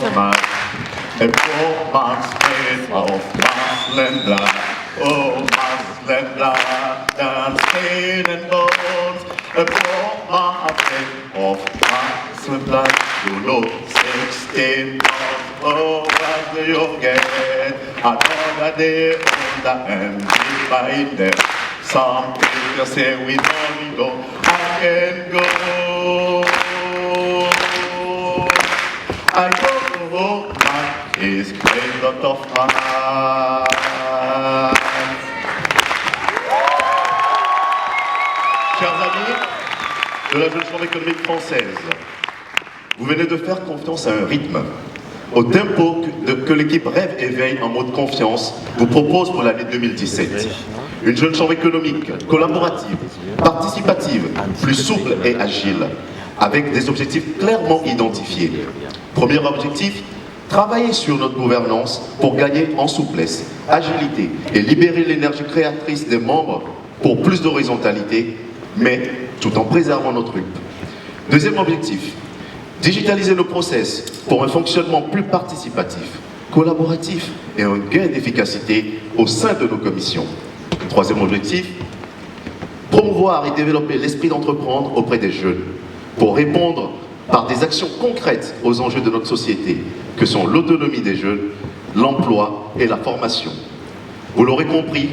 Christmas. A poor man's made of muscle and blood. Oh, muscle and blood and skin and bones. A poor man's made of muscle and blood. You look 16 months, oh, what do you get? Another day older and divide them. Some people say we don't go, I can go. I don't know, life is made out of mine. Chers amis de la Jeune Chambre économique française, vous venez de faire confiance à un rythme, au tempo que l'équipe Rêve et Veille en mode confiance vous propose pour l'année 2017. Une jeune chambre économique collaborative, participative, plus souple et agile, avec des objectifs clairement identifiés. Premier objectif, travailler sur notre gouvernance pour gagner en souplesse, agilité et libérer l'énergie créatrice des membres pour plus d'horizontalité, mais tout en préservant notre RUP. Deuxième objectif, digitaliser nos process pour un fonctionnement plus participatif, collaboratif et un gain d'efficacité au sein de nos commissions. Troisième objectif, promouvoir et développer l'esprit d'entreprendre auprès des jeunes pour répondre par des actions concrètes aux enjeux de notre société, que sont l'autonomie des jeunes, l'emploi et la formation. Vous l'aurez compris,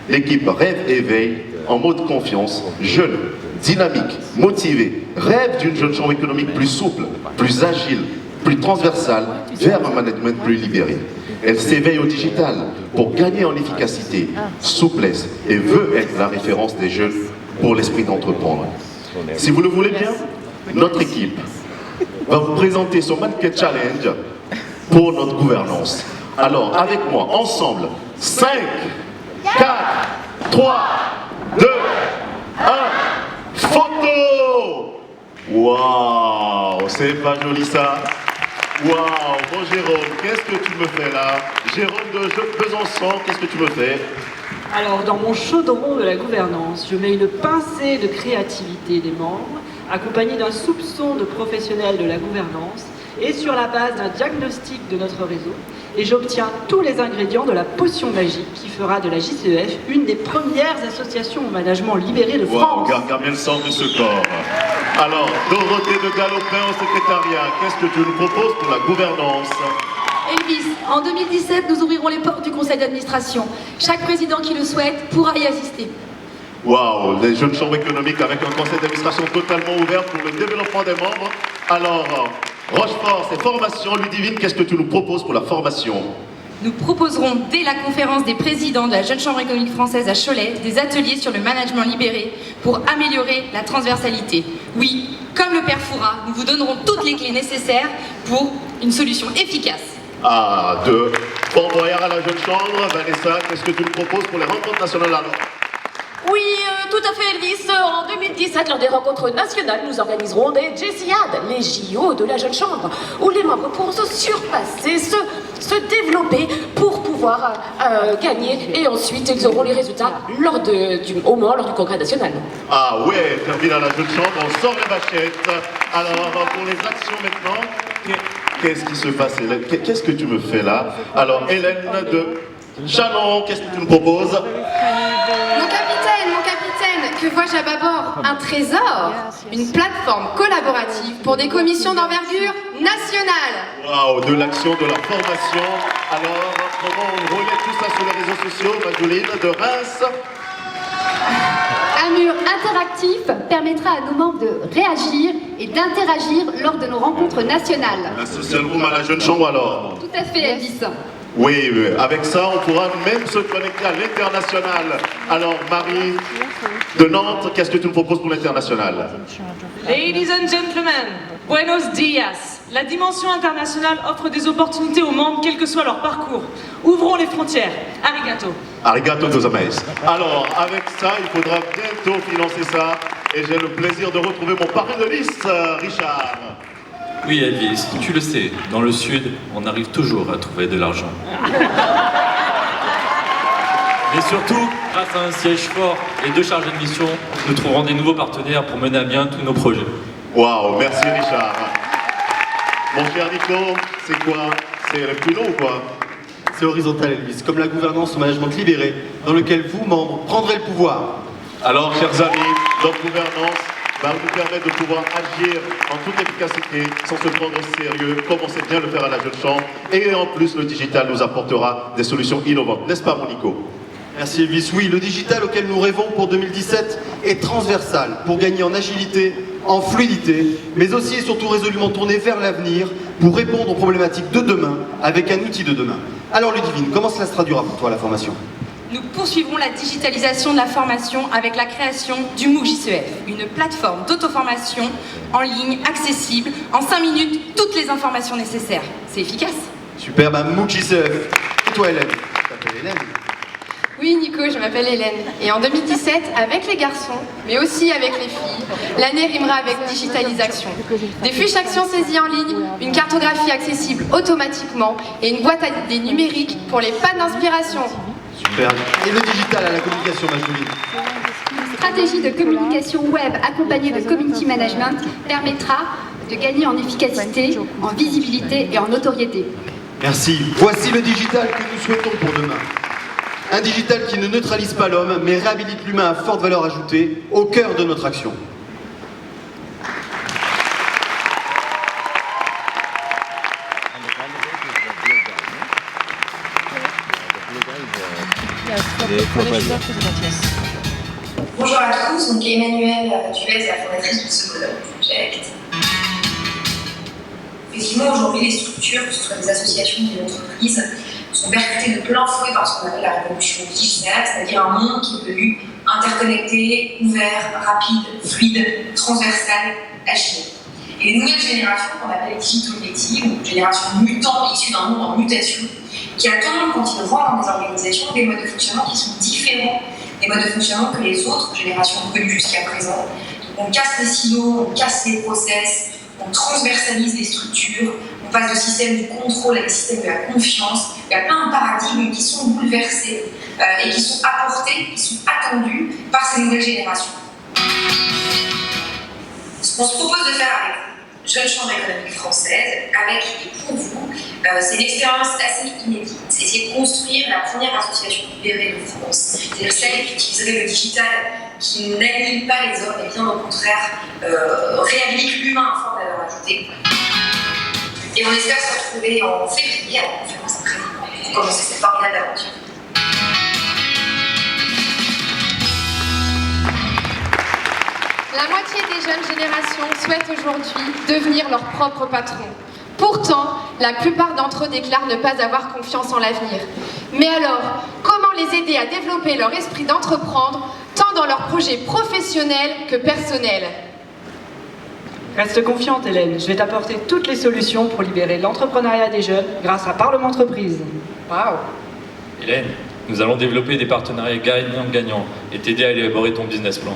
l'équipe Rêve et Veille, en mode confiance, jeune, dynamique, motivée, rêve d'une jeune chambre économique plus souple, plus agile, plus transversale, vers un management plus libéré. Elle s'éveille au digital pour gagner en efficacité, souplesse et veut être la référence des jeunes pour l'esprit d'entreprendre. Si vous le voulez bien, notre équipe va vous présenter son Mannequin Challenge pour notre gouvernance. Alors, avec moi, ensemble, 5, 4, 3, 2, 1, photo! Waouh, c'est pas joli ça? Waouh, bon Jérôme, qu'est-ce que tu me fais là? Jérôme de Besançon, qu'est-ce que tu me fais? Alors, dans mon chaudron de la gouvernance, je mets une pincée de créativité des membres, accompagnée d'un soupçon de professionnels de la gouvernance, et sur la base d'un diagnostic de notre réseau, et j'obtiens tous les ingrédients de la potion magique qui fera de la JCEF une des premières associations au management libéré de France. Wow, regarde bien le sens de ce corps. Alors, Dorothée de Galopin au secrétariat, qu'est-ce que tu nous proposes pour la gouvernance? Elvis, en 2017, nous ouvrirons les portes du conseil d'administration. Chaque président qui le souhaite pourra y assister. Waouh, les jeunes chambres économiques avec un conseil d'administration totalement ouvert pour le développement des membres. Alors, Rochefort, c'est formation. Ludivine, qu'est-ce que tu nous proposes pour la formation? Nous proposerons, dès la conférence des présidents de la Jeune Chambre économique française à Cholet, des ateliers sur le management libéré pour améliorer la transversalité. Oui, comme le père Foura, nous vous donnerons toutes les clés nécessaires pour une solution efficace. Ah, de Bon Voyard à la Jeune Chambre. Vanessa, qu'est-ce que tu nous proposes pour les rencontres nationales alors? Oui, tout à fait, Elvis. En 2017, lors des rencontres nationales, nous organiserons des JCIAD, les JO de la Jeune Chambre, où les membres pourront se surpasser, se développer pour pouvoir gagner. Et ensuite, ils auront les résultats au moins lors du congrès national. Ah ouais, termine à la Jeune Chambre, on sort les bachettes. Alors, pour les actions maintenant, qu'est-ce qui se passe, Hélène? Qu'est-ce que tu me fais là? Alors, Hélène de Chalon, qu'est-ce que tu me proposes? Mon capitaine, que vois-je à bâbord? Un trésor, une plateforme collaborative pour des commissions d'envergure nationale. Waouh, de l'action, de la formation. Alors, comment on relaie tout ça sur les réseaux sociaux, Madeline de Reims? Un mur interactif permettra à nos membres de réagir et d'interagir lors de nos rencontres nationales. Un social room à la Jeune Chambre alors? Tout à fait, Elvis. Oui, avec ça, on pourra même se connecter à l'international. Alors, Marie de Nantes, qu'est-ce que tu nous proposes pour l'international? Ladies and gentlemen, buenos dias. La dimension internationale offre des opportunités aux membres, quel que soit leur parcours. Ouvrons les frontières. Arigato. Arigato gozaimasu. Alors, avec ça, il faudra bientôt financer ça. Et j'ai le plaisir de retrouver mon parrain de liste, Richard. Oui, Elvis, tu le sais, dans le Sud, on arrive toujours à trouver de l'argent. Mais surtout, grâce à un siège fort et 2 chargés de mission, nous trouverons des nouveaux partenaires pour mener à bien tous nos projets. Waouh, merci Richard. Mon cher Nico, c'est quoi? C'est le plus long ou quoi? C'est horizontal, Elvis, comme la gouvernance au management libéré, dans lequel vous, membres, prendrez le pouvoir. Alors, chers amis, notre gouvernance va nous permettre de pouvoir agir en toute efficacité, sans se prendre au sérieux, comme on sait bien le faire à la Jeune Chambre. Et en plus, le digital nous apportera des solutions innovantes. N'est-ce pas, mon Nico? Merci Elvis. Oui, le digital auquel nous rêvons pour 2017 est transversal pour gagner en agilité, en fluidité, mais aussi et surtout résolument tourné vers l'avenir pour répondre aux problématiques de demain avec un outil de demain. Alors Ludivine, comment cela se traduira pour toi la formation? Nous poursuivrons la digitalisation de la formation avec la création du MOOC JCEF, une plateforme d'auto-formation en ligne accessible, en 5 minutes, toutes les informations nécessaires. C'est efficace. Super, MOOC JCEF. Et toi Hélène? Tu t'appelles Hélène? Oui, Nico, je m'appelle Hélène. Et en 2017, avec les garçons, mais aussi avec les filles, l'année rimera avec digitalisation. Des fiches actions saisies en ligne, une cartographie accessible automatiquement et une boîte à idées numérique pour les pannes d'inspiration. Super. Et le digital à la communication masculine? Une stratégie de communication web accompagnée de community management permettra de gagner en efficacité, en visibilité et en notoriété. Merci. Voici le digital que nous souhaitons pour demain. Un digital qui ne neutralise pas l'homme, mais réhabilite l'humain à forte valeur ajoutée au cœur de notre action. Bonjour à tous, donc Emmanuelle Duez, la fondatrice de ce Project. Effectivement, aujourd'hui, les structures, que ce soit des associations ou des entreprises, sont percutées de plein fouet par ce qu'on appelle la révolution digitale, c'est-à-dire un monde qui est devenu interconnecté, ouvert, rapide, fluide, transversal, agile. Et les nouvelles générations, qu'on appelle les digital natives, ou générations mutantes issues d'un monde en mutation, qui attendent, quand ils rentrent dans des organisations, des modes de fonctionnement qui sont différents des modes de fonctionnement que les autres générations connues jusqu'à présent. Donc on casse les silos, on casse les process, on transversalise les structures, on passe de système du contrôle à des systèmes de la confiance. Il y a plein de paradigmes qui sont bouleversés et qui sont apportés, qui sont attendus par ces nouvelles générations. Ce qu'on se propose de faire avec Jeune Chambre économique française, avec et pour vous, c'est une expérience assez inédite. C'est essayer de construire la première association libérée de France. C'est-à-dire celle qui utiliserait le digital, qui n'annule pas les hommes, et bien au contraire, réhabilite l'humain à forte valeur ajoutée. Et on espère se retrouver en février à la conférence après pour commencer cette formidable aventure. La moitié des jeunes générations souhaitent aujourd'hui devenir leur propre patron. Pourtant, la plupart d'entre eux déclarent ne pas avoir confiance en l'avenir. Mais alors, comment les aider à développer leur esprit d'entreprendre, tant dans leurs projets professionnels que personnels? Reste confiante, Hélène. Je vais t'apporter toutes les solutions pour libérer l'entrepreneuriat des jeunes grâce à Parlement Entreprise. Waouh! Hélène, nous allons développer des partenariats gagnant-gagnant et t'aider à élaborer ton business plan.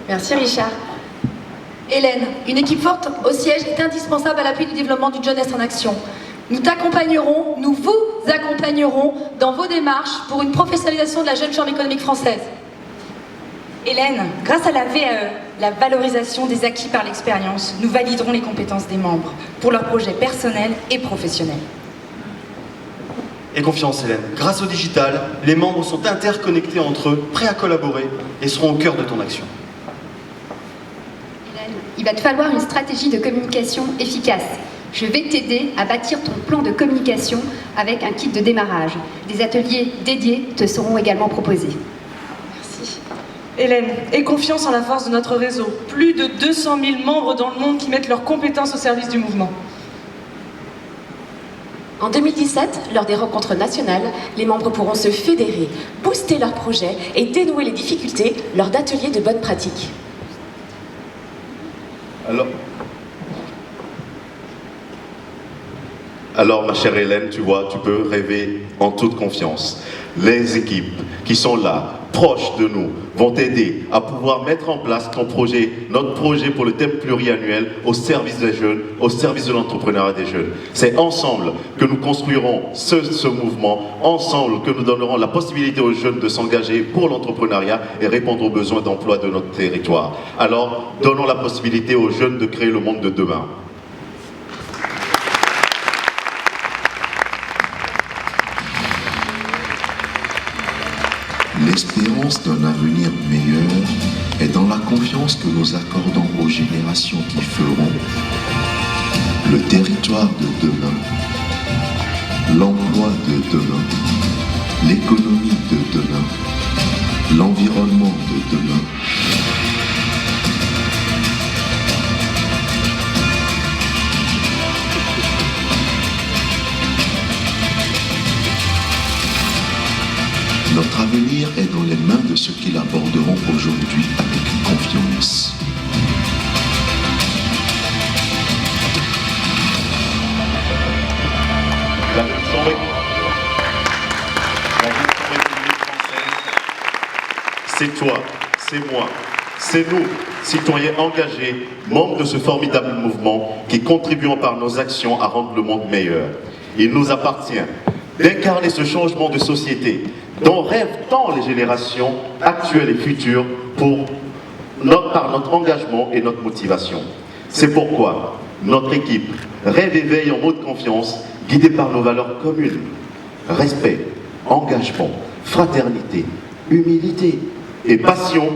Merci Richard. Hélène, une équipe forte au siège est indispensable à l'appui du développement d'une jeunesse en action. Nous t'accompagnerons, nous vous accompagnerons dans vos démarches pour une professionnalisation de la Jeune Chambre économique française. Hélène, grâce à la VAE, la valorisation des acquis par l'expérience, nous validerons les compétences des membres pour leurs projets personnels et professionnels. Et confiance Hélène, grâce au digital, les membres sont interconnectés entre eux, prêts à collaborer et seront au cœur de ton action. Il va te falloir une stratégie de communication efficace. Je vais t'aider à bâtir ton plan de communication avec un kit de démarrage. Des ateliers dédiés te seront également proposés. Merci. Hélène, aie confiance en la force de notre réseau. Plus de 200 000 membres dans le monde qui mettent leurs compétences au service du mouvement. En 2017, lors des rencontres nationales, les membres pourront se fédérer, booster leurs projets et dénouer les difficultés lors d'ateliers de bonnes pratiques. Alors, ma chère Hélène, tu vois, tu peux rêver en toute confiance. Les équipes qui sont là, proches de nous, vont t'aider à pouvoir mettre en place ton projet, notre projet pour le thème pluriannuel au service des jeunes, au service de l'entrepreneuriat des jeunes. C'est ensemble que nous construirons ce mouvement, ensemble que nous donnerons la possibilité aux jeunes de s'engager pour l'entrepreneuriat et répondre aux besoins d'emploi de notre territoire. Alors, donnons la possibilité aux jeunes de créer le monde de demain. L'espérance d'un avenir meilleur est dans la confiance que nous accordons aux générations qui feront le territoire de demain, l'emploi de demain, l'économie de demain, l'environnement de demain. Notre avenir est dans les mains de ceux qui l'aborderont aujourd'hui avec confiance. La Jeune République française, c'est toi, c'est moi, c'est nous, citoyens engagés, membres de ce formidable mouvement qui contribuons par nos actions à rendre le monde meilleur. Il nous appartient d'incarner ce changement de société dont rêvent tant les générations actuelles et futures par notre engagement et notre motivation. C'est pourquoi notre équipe rêve et veille en mode confiance, guidée par nos valeurs communes. Respect, engagement, fraternité, humilité et passion,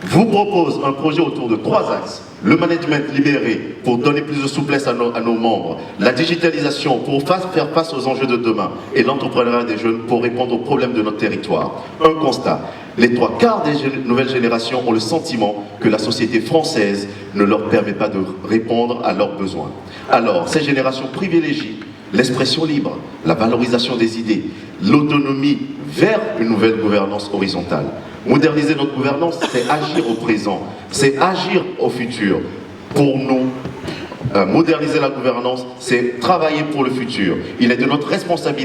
vous propose un projet autour de 3 axes. Le management libéré pour donner plus de souplesse à nos membres, la digitalisation pour faire face aux enjeux de demain et l'entrepreneuriat des jeunes pour répondre aux problèmes de notre territoire. Un constat, les 3/4 des nouvelles générations ont le sentiment que la société française ne leur permet pas de répondre à leurs besoins. Alors, ces générations privilégient l'expression libre, la valorisation des idées, l'autonomie vers une nouvelle gouvernance horizontale. Moderniser notre gouvernance, c'est agir au présent, c'est agir au futur. Pour nous, moderniser la gouvernance, c'est travailler pour le futur. Il est de notre responsabilité